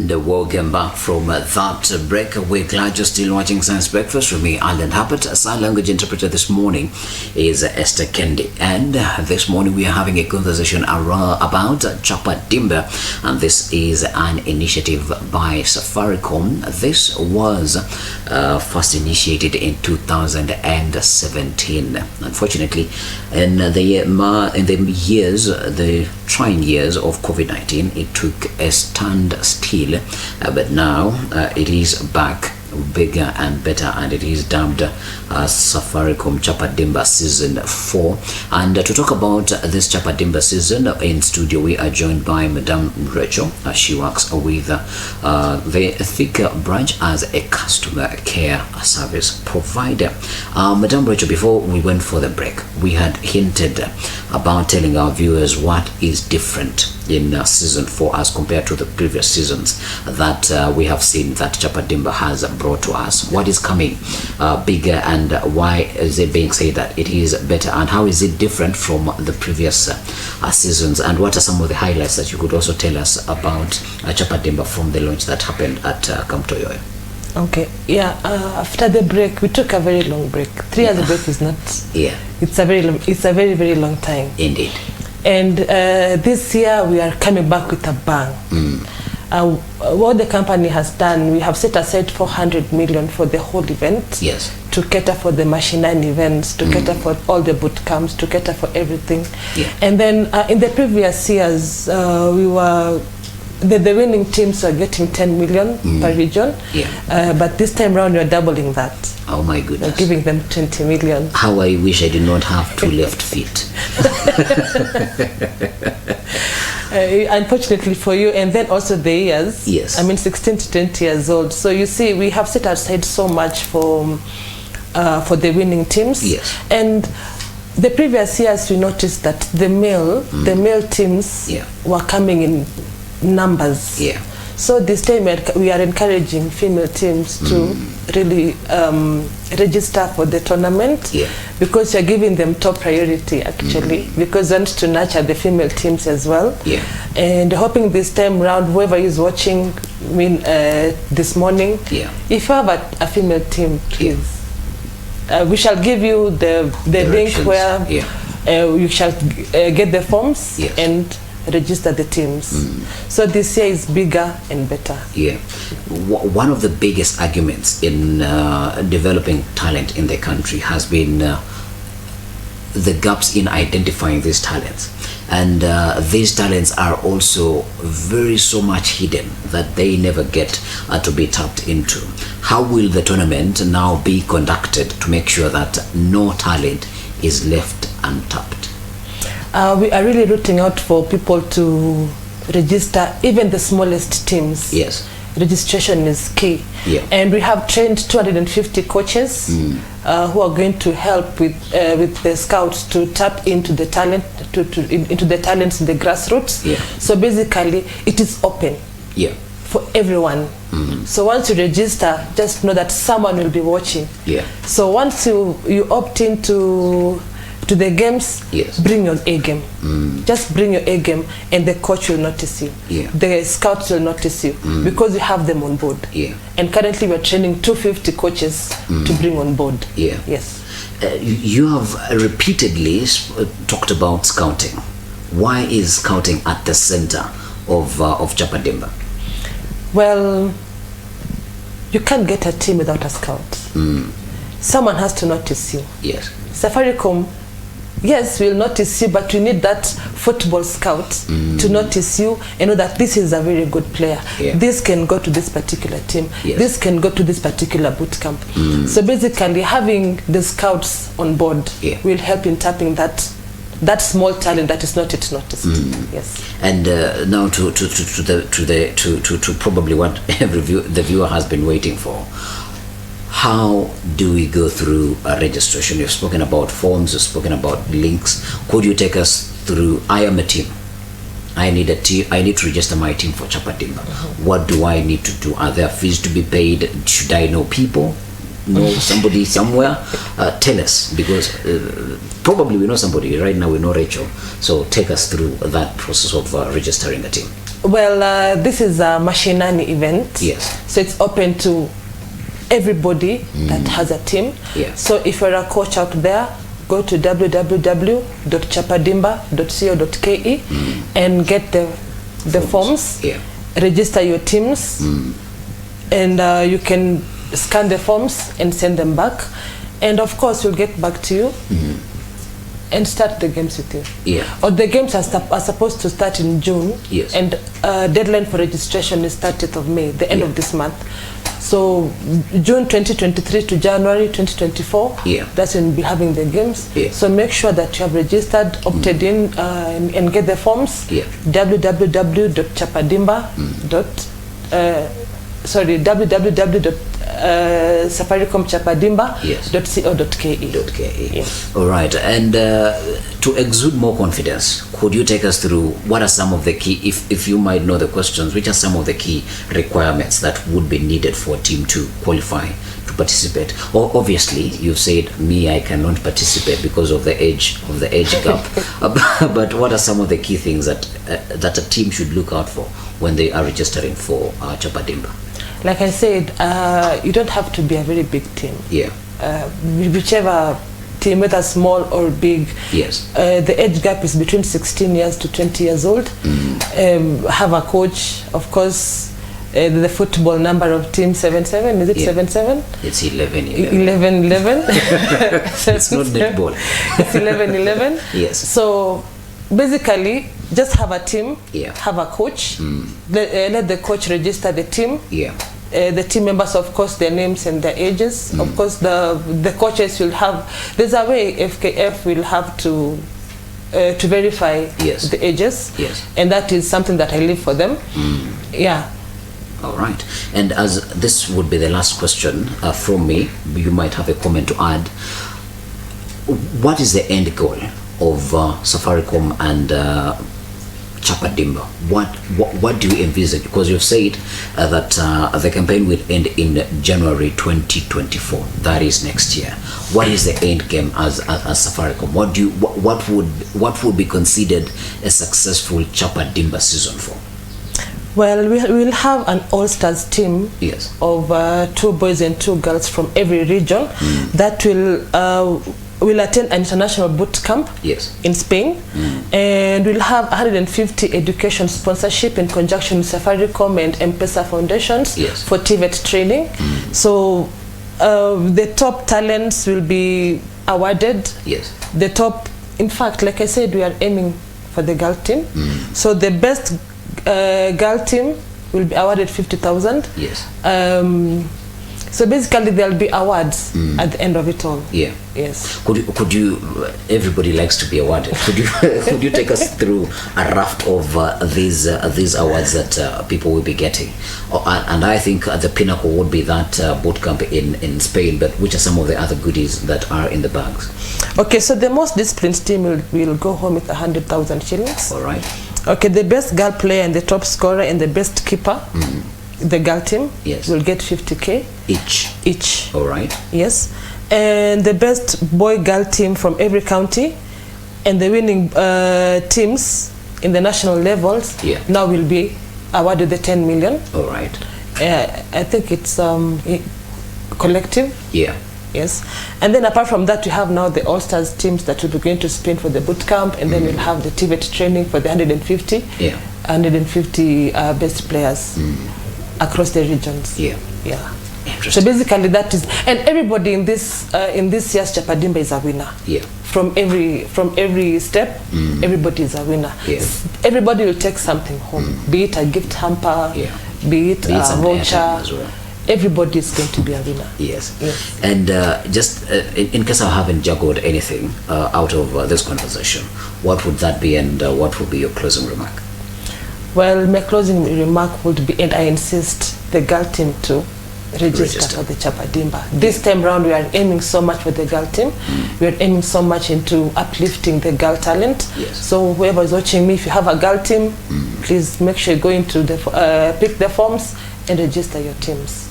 And welcome back from that break. We're glad you're still watching Science Breakfast with me, Alan Herbert. Sign language interpreter this morning is Esther Kendi. And this morning we are having a conversation about Chapa Dimba. And this is an initiative by Safaricom. This was first initiated in 2017. Unfortunately, in the trying years of COVID-19, it took a standstill, but now it is back bigger and better, and it is dubbed Safaricom Chapa Dimba Season 4. And to talk about this Chapa Dimba season, in studio we are joined by Madam Rachel. She works with the Thika branch as a customer care service provider. Madam Rachel, before we went for the break, we had hinted about telling our viewers what is different in season 4 as compared to the previous seasons that we have seen that Chapa Dimba has brought to us. What is coming bigger, and why is it being said that it is better, and how is it different from the previous seasons, and what are some of the highlights that you could also tell us about Chapa Dimba from the launch that happened at Kamtoyoyo? Okay, yeah, after the break, we took a very long break. 3 years break is not, it's a very, very long time. Indeed. And this year we are coming back with a bang. What the company has done, we have set aside 400 million for the whole event. Yes. To cater for the machinine events, to cater for all the boot camps, to cater for everything. Yeah. And then in the previous years, the winning teams were getting 10 million per region. Yeah. But this time round, we're doubling that. Oh my goodness. We're giving them 20 million. How I wish I did not have 2 left feet. Unfortunately for you, and then also the years. Yes. I mean, 16 to 20 years old. So you see, we have set aside so much for the winning teams. Yes. And the previous years, we noticed that the male teams were coming in numbers. Yeah. So this time we are encouraging female teams to really register for the tournament, because you're giving them top priority actually, because we want to nurture the female teams as well. Yeah. And hoping this time round, whoever is watching this morning, if you have a female team, please, we shall give you the link where you shall get the forms and register the teams. So this year is bigger and better. Yeah. One of the biggest arguments in developing talent in the country has been the gaps in identifying these talents, and these talents are also so much hidden that they never get to be tapped into. How will the tournament now be conducted to make sure that no talent is left untapped? We are really rooting out for people to register, even the smallest teams. Yes. Registration is key. Yeah. And we have trained 250 coaches who are going to help with the scouts to tap into the talent, into the talents in the grassroots. Yeah. So basically, it is open for everyone. So once you register, just know that someone will be watching. Yeah. So once you opt into the games, bring your A game. Just bring your A game, and the coach will notice you. Yeah. The scouts will notice you because you have them on board. Yeah. And currently we're training 250 coaches to bring on board. Yeah. Yes. You have repeatedly talked about scouting. Why is scouting at the center of Chapa Dimba? Well, you can't get a team without a scout. Someone has to notice you. Yes. Safaricom, yes, we'll notice you, but we need that football scout to notice you and know that this is a very good player. Yeah. This can go to this particular team. Yes. This can go to this particular boot camp. So basically, having the scouts on board will help in tapping that small talent that is not yet noticed. Yes. And now to probably what the viewer has been waiting for. How do we go through a registration? You've spoken about forms, you've spoken about links. Could you take us through? I am a team. I need a team. I need to register my team for Chapa Dimba. What do I need to do? Are there fees to be paid? Should I know people? Know somebody somewhere? Tell us, because probably we know somebody. Right now we know Rachel. So take us through that process of registering a team. Well, this is a mashinani event. Yes. So it's open to everybody that has a team. Yes. So if you're a coach out there, go to www.chapadimba.co.ke and get the forms. Yeah. Register your teams, and you can scan the forms and send them back. And of course, we'll get back to you and start the games with you. Yeah. Or the games are supposed to start in June. Yes. And deadline for registration is 30th of May, the end of this month. So June 2023 to January 2024, that's when we'll be having the games. Yeah. So make sure that you have registered, opted in, and get the forms. Yeah. www.safaricomchapadimba.co.ke. Yes. All right. And to exude more confidence, could you take us through what are some of the key, if you might know the questions, which are some of the key requirements that would be needed for a team to qualify to participate? Or obviously, you've said, I cannot participate because of the age gap. But what are some of the key things that a team should look out for when they are registering for Chapa Dimba? Like I said, you don't have to be a very big team. Yeah. Whichever team, whether small or big. Yes. The age gap is between 16 years to 20 years old. Have a coach, of course. The football number of team 77, is it 77? It's 11-11. 11-11. It's not netball. It's 11-11. Yes. So basically, just have a team, have a coach, let the coach register the team. Yeah. The team members, of course, their names and their ages. Of course, the coaches will have, there's a way FKF will have to verify the ages. Yes. And that is something that I leave for them. Yeah. All right. And as this would be the last question from me, you might have a comment to add. What is the end goal of Safaricom and Chapa Dimba? What do you envisage? Because you've said that the campaign will end in January 2024. That is next year. What is the end game as Safaricom? What would be considered a successful Chapa Dimba season for? Well, we'll have an all-stars team of 2 boys and 2 girls from every region that will attend an international boot camp in Spain, and we'll have 150 education sponsorship in conjunction with Safaricom and M-Pesa Foundations for TVET training. So the top talents will be awarded. The top, in fact, like I said, we are aiming for the girl team. So the best girl team will be awarded 50,000. So basically there'll be awards at the end of it all. Yes. Could you everybody likes to be awarded. Could you take us through a raft of these awards that people will be getting? And I think the pinnacle would be that boot camp in Spain, but which are some of the other goodies that are in the bags? Okay, so the most disciplined team will go home with 100,000 shillings. All right. Okay, the best girl player and the top scorer and the best keeper, the girl team, will get 50K each. All right. Yes. And the best boy-girl team from every county and the winning teams in the national levels now will be awarded the 10 million. All right. I think it's collective. Yes. And then apart from that, we have now the all-stars teams that will be going to Spain for the boot camp, and then we'll have the TVET training for the 150 best players across the regions. So basically that is, and everybody in this year's Chapa Dimba is a winner. From every step, everybody is a winner. Everybody will take something home, be it a gift hamper, be it a voucher. Everybody is going to be a winner. And just in case I haven't juggled anything out of this conversation, what would that be, and what would be your closing remark? Well, my closing remark would be, and I insist the girl team to register for the Chapa Dimba. This time round, we are aiming so much for the girl team. We are aiming so much into uplifting the girl talent. So whoever is watching me, if you have a girl team, please make sure you go into the pick the forms and register your teams.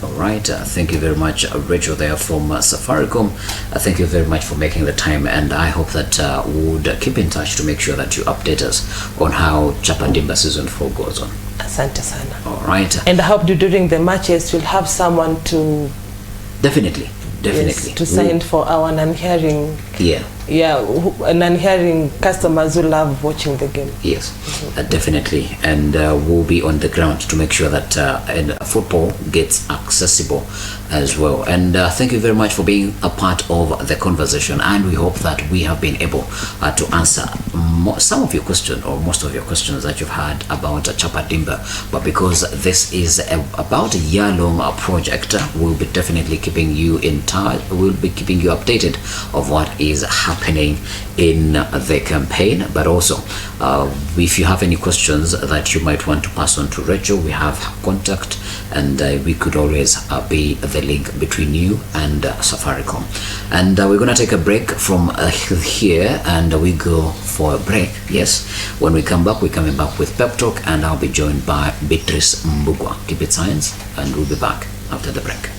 All right, thank you very much, Rachel, there from Safaricom. Thank you very much for making the time, and I hope that we would keep in touch to make sure that you update us on how Chapa Dimba season 4 goes on. Asante sana. All right. And I hope during the matches we'll have someone to Definitely. Yes, to sign for our non-hearing. Yeah. Yeah, non-hearing customers who love watching the game. Yes, definitely. And we'll be on the ground to make sure that football gets accessible as well. And thank you very much for being a part of the conversation. And we hope that we have been able to answer some of your questions, or most of your questions that you've had about Chapa Dimba. But because this is about a year-long project, we'll be definitely keeping you in touch. We'll be keeping you updated of what is happening in the campaign. But also, if you have any questions that you might want to pass on to Rachel, we have her contact, and we could always be the link between you and Safaricom. And we're going to take a break from here, and we go for a break. Yes, when we come back, we're coming back with Pep Talk, and I'll be joined by Beatrice Mbugwa. Keep it science, and we'll be back after the break.